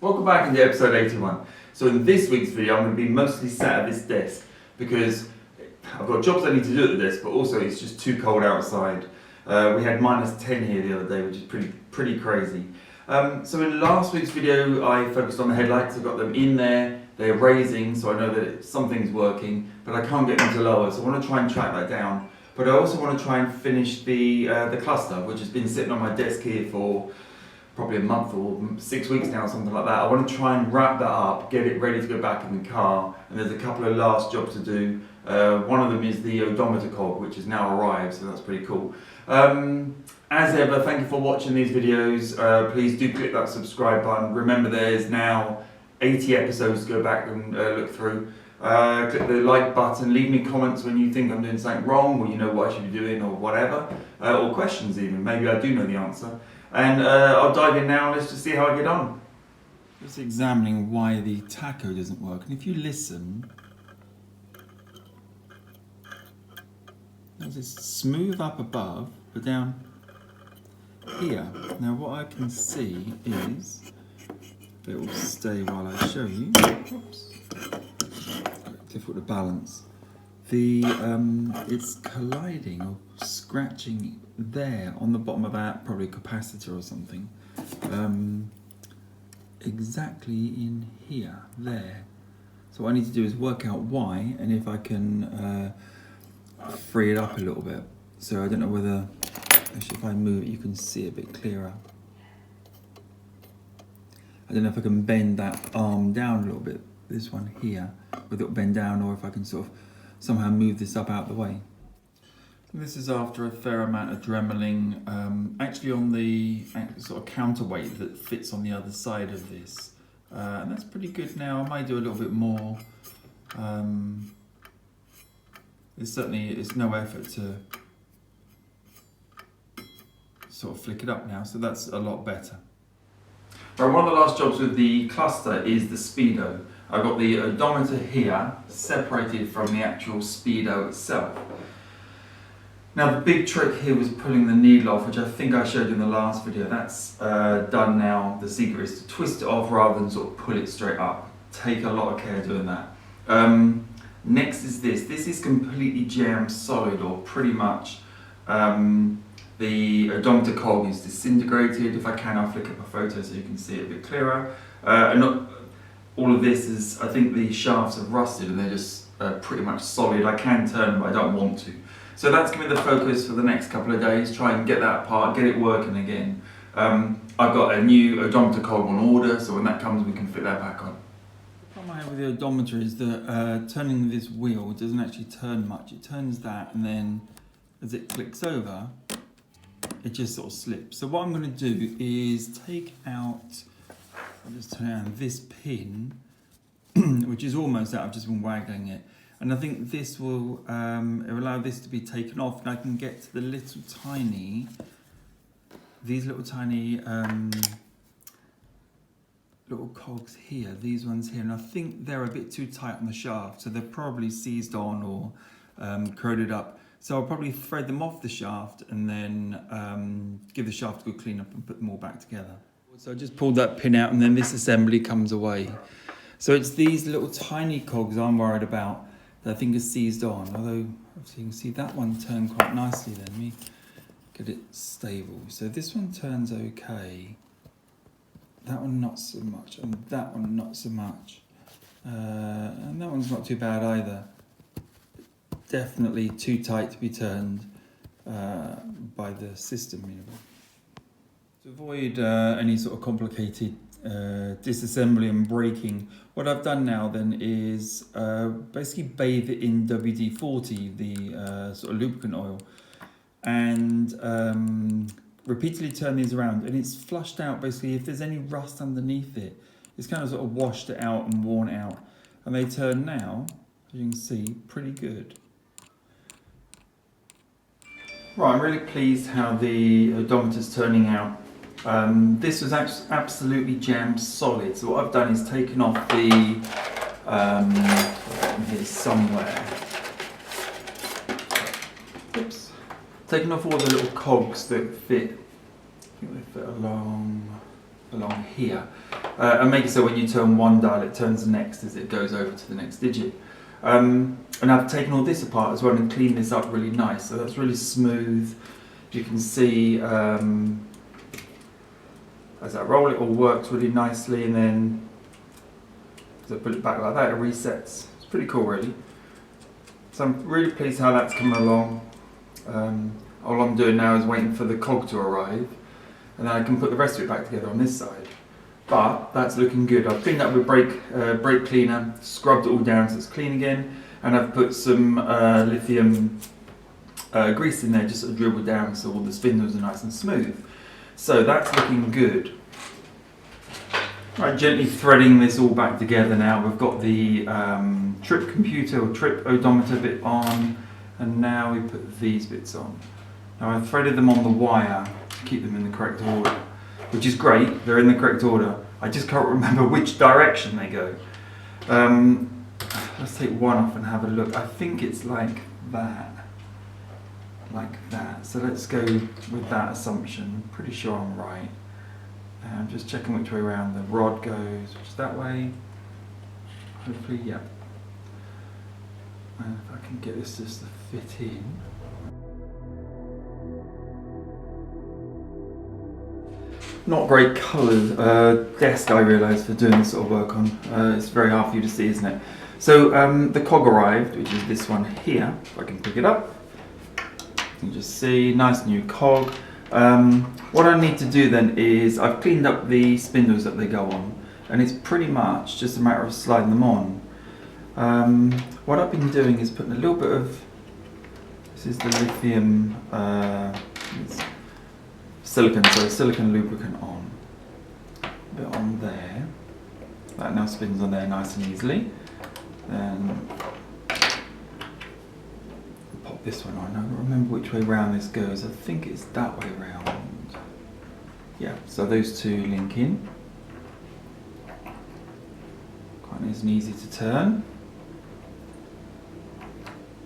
Welcome back into episode 81. So in this week's video I'm going to be mostly sat at this desk because I've got jobs I need to do at the desk, but also it's just too cold outside. We had -10 here the other day, which is pretty crazy. So in last week's video I focused on the headlights. I've got them in there, they're raising, so I know that something's working, but I can't get them to lower, so I want to try and track that down. But I also want to try and finish the cluster, which has been sitting on my desk here for probably a month or 6 weeks now, something like that. I want to try and wrap that up, get it ready to go back in the car, and there's a couple of last jobs to do. One of them is the odometer cog, which has now arrived, so that's pretty cool. As ever, thank you for watching these videos. Please do click that subscribe button. Remember, there's now 80 episodes to go back and look through. Click the like button, leave me comments when you think I'm doing something wrong, or you know what I should be doing, or whatever, or questions even. Maybe I do know the answer. And I'll dive in now and let's just see how I get on. Just examining why the Tacho doesn't work, and if you listen, there's this smooth up above, but down here. Now what I can see is, it will stay while I show you. Oops. Difficult to balance. It's colliding or scratching there on the bottom of that, probably a capacitor or something. Exactly in here, there. So what I need to do is work out why, and if I can free it up a little bit. So I don't know whether, actually if I move it you can see it a bit clearer. I don't know if I can bend that arm down a little bit, this one here, whether it'll bend down, or if I can sort of somehow move this up out of the way. This is after a fair amount of dremeling, actually on the sort of counterweight that fits on the other side of this. And that's pretty good now. I might do a little bit more. It's no effort to sort of flick it up now, so that's a lot better. Right, one of the last jobs with the cluster is the speedo. I've got the odometer here separated from the actual speedo itself. Now the big trick here was pulling the needle off, which I think I showed you in the last video. That's done now. The secret is to twist it off rather than sort of pull it straight up. Take a lot of care doing that. Next is this. This is completely jammed solid, or pretty much. The odometer cog is disintegrated. If I can, I'll flick up a photo so you can see it a bit clearer. All of this is, I think the shafts have rusted and they're just pretty much solid. I can turn them, but I don't want to. So that's going to be the focus for the next couple of days. Try and get that apart, get it working again. I've got a new odometer cog on order, so when that comes we can fit that back on. The problem I have with the odometer is that turning this wheel doesn't actually turn much. It turns that, and then as it clicks over, it just sort of slips. So what I'm going to do is take out, I'll just turn around this pin, which is almost out. I've just been waggling it, and I think this will allow this to be taken off, and I can get to the little tiny little cogs here, these ones here, and I think they're a bit too tight on the shaft, so they're probably seized on or corroded up. So I'll probably thread them off the shaft and then give the shaft a good clean up and put them all back together. So I just pulled that pin out, and then this assembly comes away. So it's these little tiny cogs I'm worried about that I think are seized on, although obviously you can see that one turned quite nicely then. Let me get it stable. So this one turns okay, that one not so much, and that one not so much. And that one's not too bad either. Definitely too tight to be turned by the system. You know. To avoid any sort of complicated disassembly and breaking, what I've done now then is basically bathe it in WD-40, the sort of lubricant oil, and repeatedly turn these around, and it's flushed out basically if there's any rust underneath it. It's kind of sort of washed it out and worn it out, and they turn now, as you can see, pretty good. Right, I'm really pleased how the odometer's turning out. This was absolutely jammed solid, so what I've done is taken off the, here somewhere, oops, taken off all the little cogs that fit, I think they fit along here. and make it so when you turn one dial it turns the next as it goes over to the next digit. And I've taken all this apart as well and cleaned this up really nice, so that's really smooth. You can see as I roll it all works really nicely, and then as I put it back like that it resets. It's pretty cool really. So I'm really pleased how that's coming along. All I'm doing now is waiting for the cog to arrive, and then I can put the rest of it back together on this side. But that's looking good. I've cleaned up with brake cleaner, scrubbed it all down so it's clean again, and I've put some lithium grease in there, just sort of dribbled down so all the spindles are nice and smooth. So that's looking good. Right, gently threading this all back together now. We've got the trip computer or trip odometer bit on, and now we put these bits on. Now I've threaded them on the wire to keep them in the correct order, which is great, they're in the correct order. I just can't remember which direction they go. Let's take one off and have a look. I think it's like that. Like that. So let's go with that assumption. Pretty sure I'm right. I'm just checking which way around the rod goes, which is that way. Hopefully, yeah. And if I can get this just to fit in. Not great coloured desk, I realise, for doing this sort of work on. It's very hard for you to see, isn't it? So the cog arrived, which is this one here. If I can pick it up, you can just see, nice new cog. What I need to do then is, I've cleaned up the spindles that they go on, and it's pretty much just a matter of sliding them on. What I've been doing is putting a little bit of, this is the lithium, silicone lubricant on. A bit on there. That now spins on there nice and easily. Then pop this one on. I don't remember which way round this goes. I think it's that way round. Yeah, so those two link in. Quite nice and easy to turn.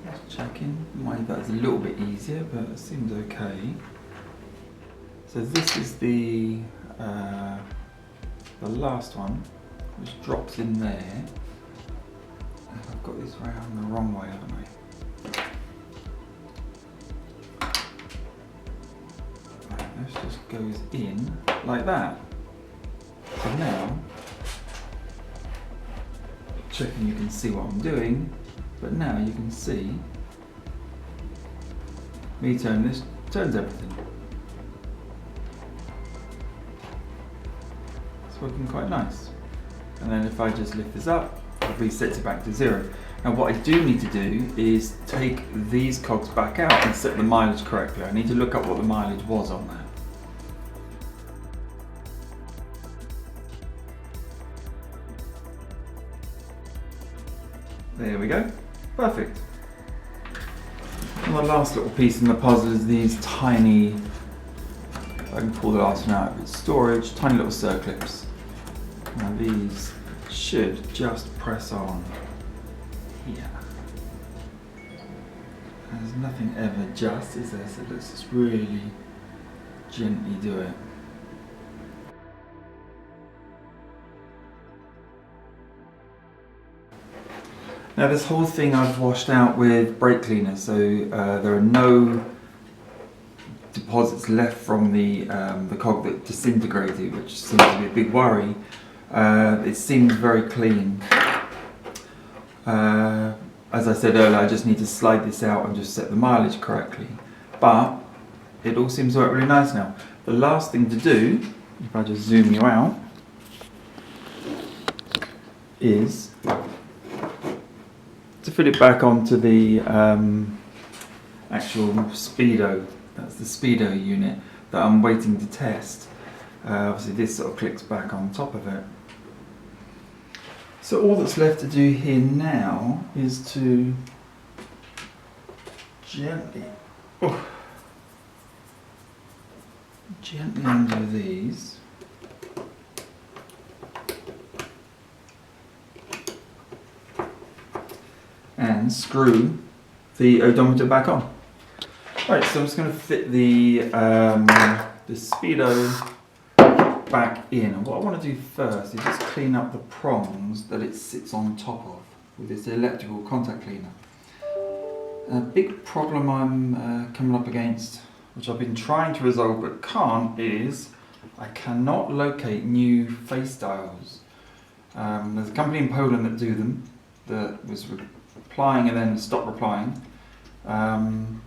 Just checking. Mind that's a little bit easier, but it seems okay. So this is the last one, which drops in there. I've got this round the wrong way, haven't I? Right, this just goes in like that. So now, checking you can see what I'm doing, but now you can see me turn this, turns everything. It's working quite nice. And then if I just lift this up, it resets it back to 0. Now what I do need to do is take these cogs back out and set the mileage correctly. I need to look up what the mileage was on that. There we go. Perfect. And the last little piece in the puzzle is these tiny, if I can pull the last one out of its storage, tiny little circlips. Now these should just press on here. There's nothing ever just, is there? So let's just really gently do it. Now this whole thing I've washed out with brake cleaner, so there are no deposits left from the cog that disintegrated, which seems to be a big worry. It seems very clean. As I said earlier, I just need to slide this out and just set the mileage correctly. But it all seems to work really nice now. The last thing to do, if I just zoom you out, is to fit it back onto the actual speedo. That's the speedo unit that I'm waiting to test. Obviously this sort of clicks back on top of it. So all that's left to do here now is to gently undo these. And screw the odometer back on. Right, so I'm just going to fit the speedo back in. And what I want to do first is just clean up the prongs that it sits on top of with this electrical contact cleaner. A big problem I'm coming up against, which I've been trying to resolve but can't, is I cannot locate new face dials. There's a company in Poland that do them, that was replying and then stopped replying. And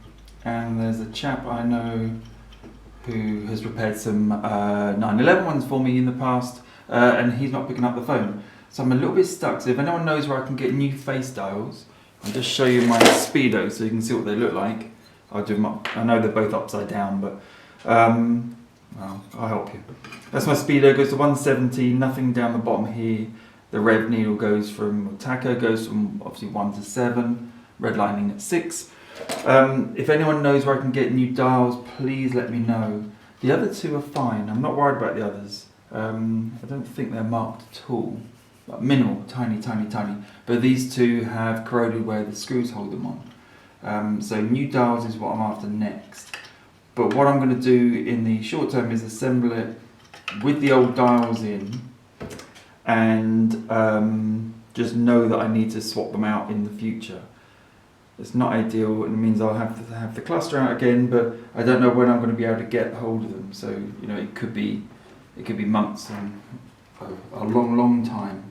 there's a chap I know who has repaired some 911 ones for me in the past, and he's not picking up the phone. So I'm a little bit stuck. So if anyone knows where I can get new face dials, I'll just show you my Speedo so you can see what they look like. I'll do them up. I know they're both upside down, but well, I'll help you. That's my Speedo, goes to 170, nothing down the bottom here. The rev needle goes from, Tacho goes from obviously 1 to 7, redlining at 6. If anyone knows where I can get new dials, please let me know. The other two are fine, I'm not worried about the others. I don't think they're marked at all. Like minimal, tiny. But these two have corroded where the screws hold them on. So new dials is what I'm after next. But what I'm going to do in the short term is assemble it with the old dials in, and just know that I need to swap them out in the future. It's not ideal, and it means I'll have to have the cluster out again, but I don't know when I'm going to be able to get hold of them. So you know, it could be months and a long time,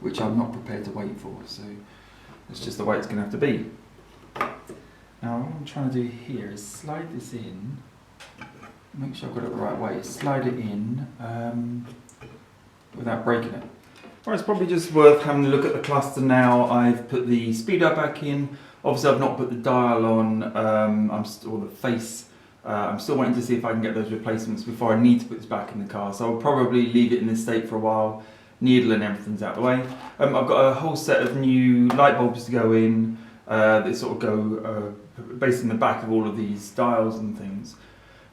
which I'm not prepared to wait for. So that's just the way it's going to have to be. Now what I'm trying to do here is slide this in, make sure I've got it the right way, slide it in without breaking it. Well, it's probably just worth having a look at the cluster now. I've put the speedo back in. Obviously I've not put the dial on, or the face. I'm still waiting to see if I can get those replacements before I need to put this back in the car. So I'll probably leave it in this state for a while. Needle and everything's out of the way. I've got a whole set of new light bulbs to go in. They sort of go based in the back of all of these dials and things,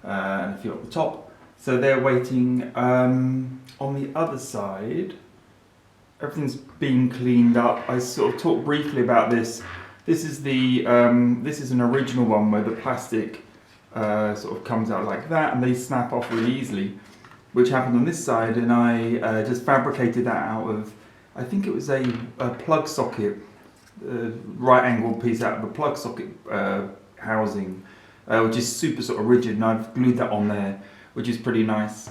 and a few at the top. So they're waiting. On the other side, everything's been cleaned up. I sort of talked briefly about this. This is the this is an original one where the plastic sort of comes out like that, and they snap off really easily, which happened on this side, and I just fabricated that out of, I think it was a plug socket. Right angle piece out of a plug socket housing, which is super sort of rigid, and I've glued that on there, which is pretty nice.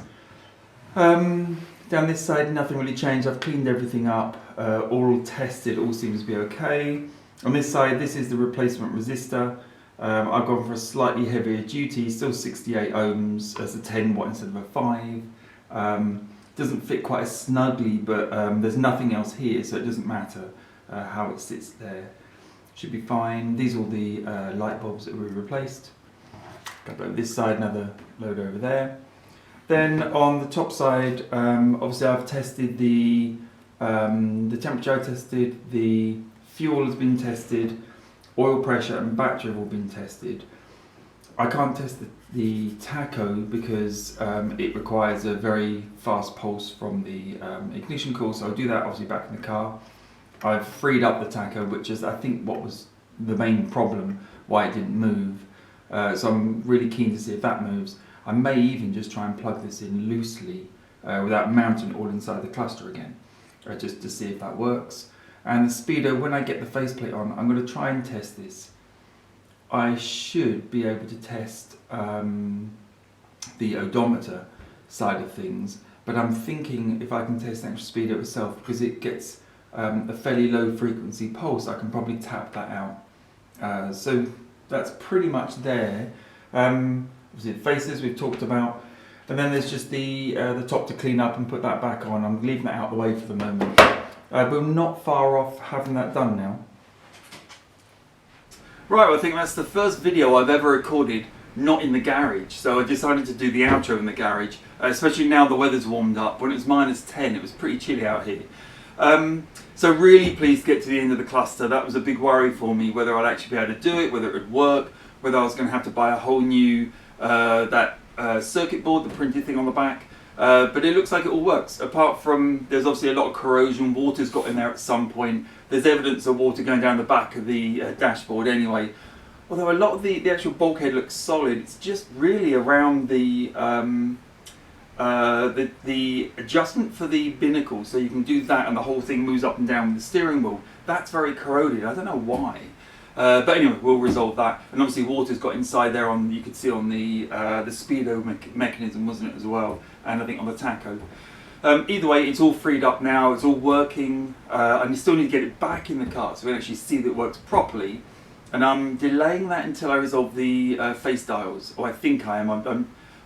Down this side, nothing really changed. I've cleaned everything up, all tested, all seems to be okay. On this side, this is the replacement resistor. I've gone for a slightly heavier duty, still 68 ohms as a 10 watt instead of a 5. Doesn't fit quite as snugly, but there's nothing else here, so it doesn't matter how it sits there. Should be fine. These are all the light bulbs that we replaced. Couple over this side, another load over there. Then on the top side, obviously I've tested the temperature, I tested, the fuel has been tested, oil pressure and battery have all been tested. I can't test the tacho because it requires a very fast pulse from the ignition coil, so I'll do that obviously back in the car. I've freed up the tacho, which is I think what was the main problem why it didn't move. So I'm really keen to see if that moves. I may even just try and plug this in loosely without mounting it all inside the cluster again, just to see if that works. And the speedo, when I get the faceplate on, I'm going to try and test this. I should be able to test the odometer side of things, but I'm thinking if I can test the actual speedo itself, because it gets a fairly low frequency pulse, I can probably tap that out. So that's pretty much there. Obviously the faces we've talked about, and then there's just the top to clean up and put that back on. I'm leaving that out of the way for the moment. But we're not far off having that done now. Right, well, I think that's the first video I've ever recorded not in the garage, so I decided to do the outro in the garage, especially now the weather's warmed up. When it was -10, it was pretty chilly out here. So really pleased to get to the end of the cluster. That was a big worry for me, whether I'd actually be able to do it, whether it would work, whether I was going to have to buy a whole new circuit board, the printed thing on the back. But it looks like it all works. Apart from, there's obviously a lot of corrosion, water's got in there at some point. There's evidence of water going down the back of the dashboard anyway. Although a lot of the actual bulkhead looks solid, it's just really around the the adjustment for the binnacle, so you can do that and the whole thing moves up and down with the steering wheel. That's very corroded. I don't know why. But anyway, we'll resolve that. And obviously water's got inside there on, you could see on the speedo mechanism, wasn't it, as well? And I think on the Tacho. Either way, it's all freed up now, it's all working. I still need to get it back in the car so we can actually see that it works properly. And I'm delaying that until I resolve the face dials. Or I think I am.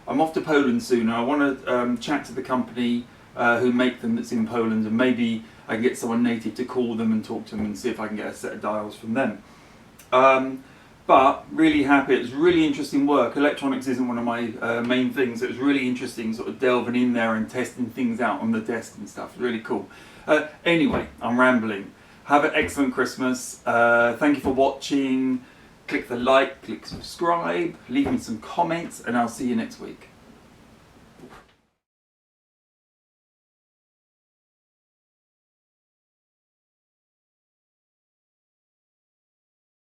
I'm off to Poland soon, and I want to chat to the company who make them that's in Poland, and maybe I can get someone native to call them and talk to them and see if I can get a set of dials from them. But really happy. It was really interesting work. Electronics isn't one of my main things. It was really interesting sort of delving in there and testing things out on the desk and stuff. Really cool. Anyway, I'm rambling. Have an excellent Christmas. Thank you for watching. Click the like, click subscribe, leave me some comments, and I'll see you next week.